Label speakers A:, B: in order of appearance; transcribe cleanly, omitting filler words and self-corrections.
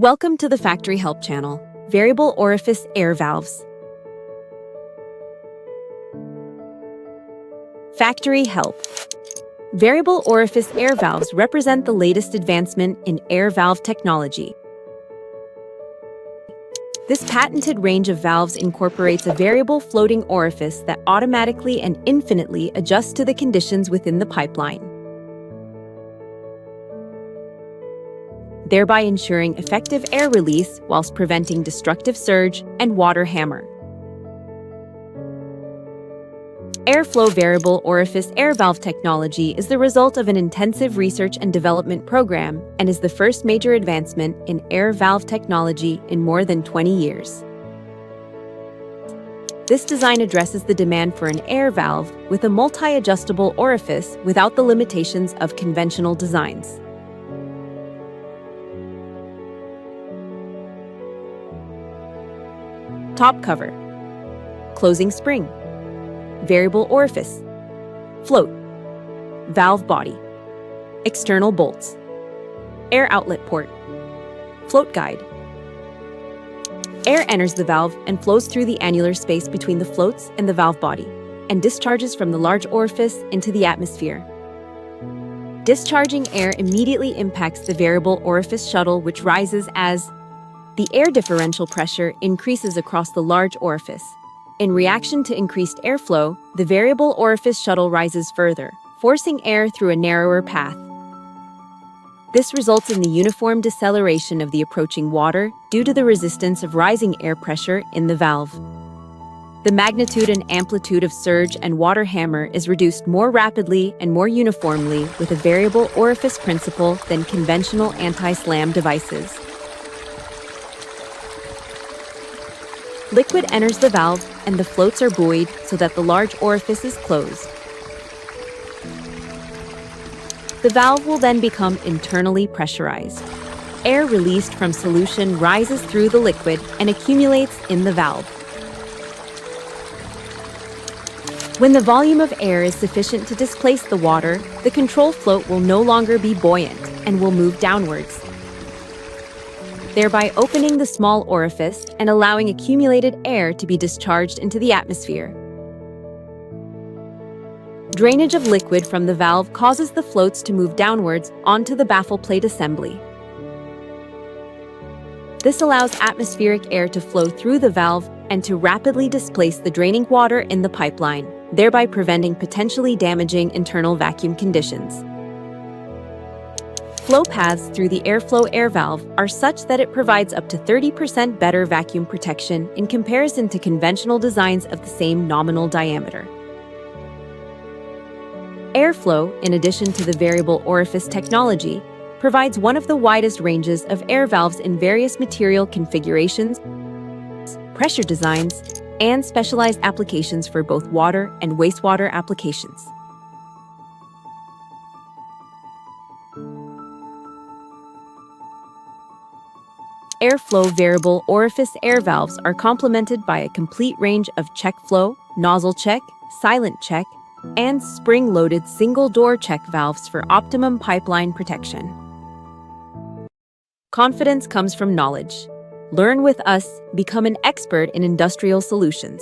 A: Welcome to the Factory Help channel, Variable Orifice Air Valves. Factory Help. Variable Orifice Air Valves represent the latest advancement in air valve technology. This patented range of valves incorporates a variable floating orifice that automatically and infinitely adjusts to the conditions within the pipeline, thereby ensuring effective air release whilst preventing destructive surge and water hammer. Airflow Variable Orifice Air Valve technology is the result of an intensive research and development program and is the first major advancement in air valve technology in more than 20 years. This design addresses the demand for an air valve with a multi-adjustable orifice without the limitations of conventional designs. Top cover, closing spring, variable orifice, float, valve body, external bolts, air outlet port, float guide. Air enters the valve and flows through the annular space between the floats and the valve body, and discharges from the large orifice into the atmosphere. Discharging air immediately impacts the variable orifice shuttle, which rises as the air differential pressure increases across the large orifice. In reaction to increased airflow, the variable orifice shuttle rises further, forcing air through a narrower path. This results in the uniform deceleration of the approaching water due to the resistance of rising air pressure in the valve. The magnitude and amplitude of surge and water hammer is reduced more rapidly and more uniformly with a variable orifice principle than conventional anti-slam devices. Liquid enters the valve and the floats are buoyed so that the large orifice is closed. The valve will then become internally pressurized. Air released from solution rises through the liquid and accumulates in the valve. When the volume of air is sufficient to displace the water, the control float will no longer be buoyant and will move downwards, thereby opening the small orifice and allowing accumulated air to be discharged into the atmosphere. Drainage of liquid from the valve causes the floats to move downwards onto the baffle plate assembly. This allows atmospheric air to flow through the valve and to rapidly displace the draining water in the pipeline, thereby preventing potentially damaging internal vacuum conditions. Flow paths through the airflow air valve are such that it provides up to 30% better vacuum protection in comparison to conventional designs of the same nominal diameter. Airflow, in addition to the variable orifice technology, provides one of the widest ranges of air valves in various material configurations, pressure designs, and specialized applications for both water and wastewater applications. Airflow Variable Orifice Air Valves are complemented by a complete range of check flow, nozzle check, silent check, and spring-loaded single-door check valves for optimum pipeline protection. Confidence comes from knowledge. Learn with us, become an expert in industrial solutions.